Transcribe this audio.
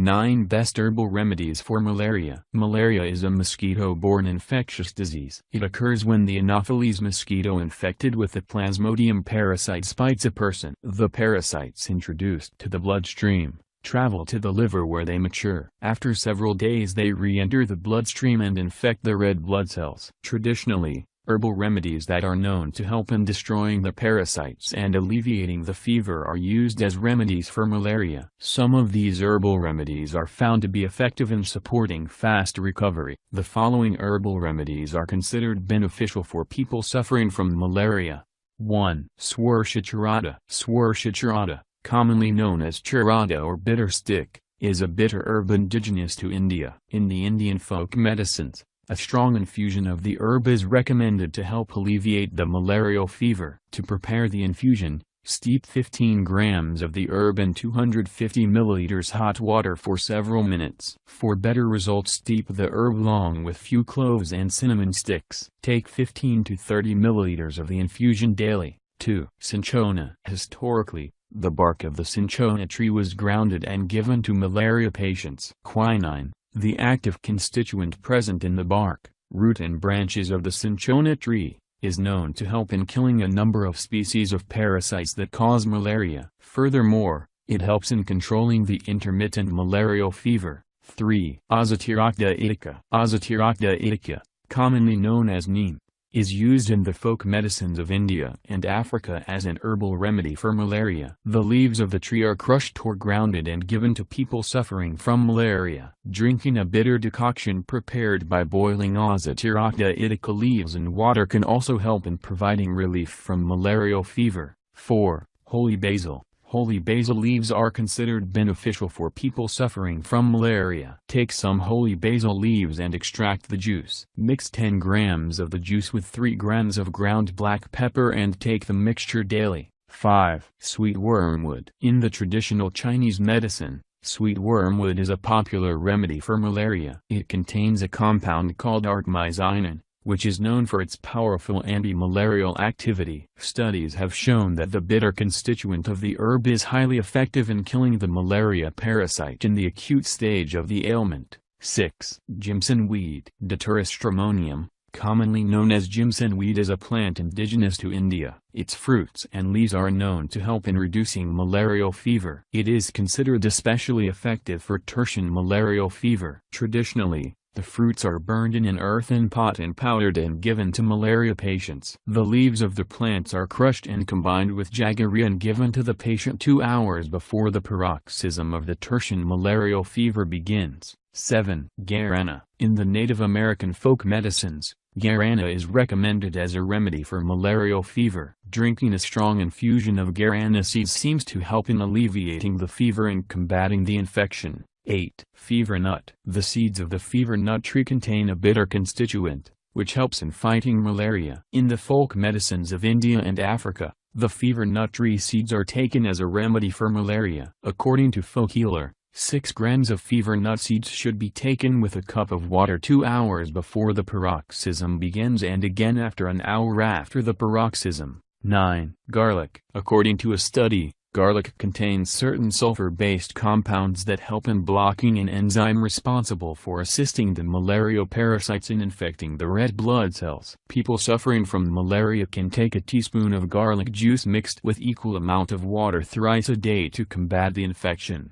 9 Best Herbal Remedies for Malaria. Malaria is a mosquito-borne infectious disease. It occurs when the anopheles mosquito infected with the plasmodium parasite bites a person. The parasites introduced to the bloodstream travel to the liver where they mature. After several days they re-enter the bloodstream and infect the red blood cells. Traditionally, herbal remedies that are known to help in destroying the parasites and alleviating the fever are used as remedies for malaria. Some of these herbal remedies are found to be effective in supporting fast recovery. The following herbal remedies are considered beneficial for people suffering from malaria. 1. Swertia Chirata. Swertia Chirata, commonly known as chirata or bitter stick, is a bitter herb indigenous to India. In the Indian folk medicines, a strong infusion of the herb is recommended to help alleviate the malarial fever. To prepare the infusion, steep 15 grams of the herb in 250 milliliters hot water for several minutes. For better results, steep the herb along with few cloves and cinnamon sticks. Take 15 to 30 milliliters of the infusion daily. 2. Cinchona. Historically, the bark of the cinchona tree was grounded and given to malaria patients. Quinine, the active constituent present in the bark, root and branches of the cinchona tree, is known to help in killing a number of species of parasites that cause malaria. Furthermore, it helps in controlling the intermittent malarial fever. 3. Azadirachta Indica. Azadirachta Indica, commonly known as neem, is used in the folk medicines of India and Africa as an herbal remedy for malaria. The leaves of the tree are crushed or grounded and given to people suffering from malaria. Drinking a bitter decoction prepared by boiling Azadirachta Indica leaves in water can also help in providing relief from malarial fever. 4. Holy basil. Holy basil leaves are considered beneficial for people suffering from malaria. Take some holy basil leaves and extract the juice. Mix 10 grams of the juice with 3 grams of ground black pepper and take the mixture daily. 5. Sweet wormwood. In the traditional Chinese medicine, sweet wormwood is a popular remedy for malaria. It contains a compound called artemisinin, which is known for its powerful anti-malarial activity. Studies have shown that the bitter constituent of the herb is highly effective in killing the malaria parasite in the acute stage of the ailment. 6. Jimson weed. Datura stramonium, commonly known as Jimson weed, is a plant indigenous to India. Its fruits and leaves are known to help in reducing malarial fever. It is considered especially effective for tertian malarial fever. Traditionally, the fruits are burned in an earthen pot and powdered and given to malaria patients. The leaves of the plants are crushed and combined with jaggery and given to the patient 2 hours before the paroxysm of the tertian malarial fever begins. 7. Guarana. In the Native American folk medicines, Guarana is recommended as a remedy for malarial fever. Drinking a strong infusion of Guarana seeds seems to help in alleviating the fever and combating the infection. 8. Fever nut. The seeds of the fever nut tree contain a bitter constituent, which helps in fighting malaria. In the folk medicines of India and Africa, the fever nut tree seeds are taken as a remedy for malaria. According to folk healer, 6 grams of fever nut seeds should be taken with a cup of water 2 hours before the paroxysm begins and again after an hour after the paroxysm. 9. Garlic. According to a study, garlic contains certain sulfur-based compounds that help in blocking an enzyme responsible for assisting the malarial parasites in infecting the red blood cells. People suffering from malaria can take a teaspoon of garlic juice mixed with equal amount of water thrice a day to combat the infection.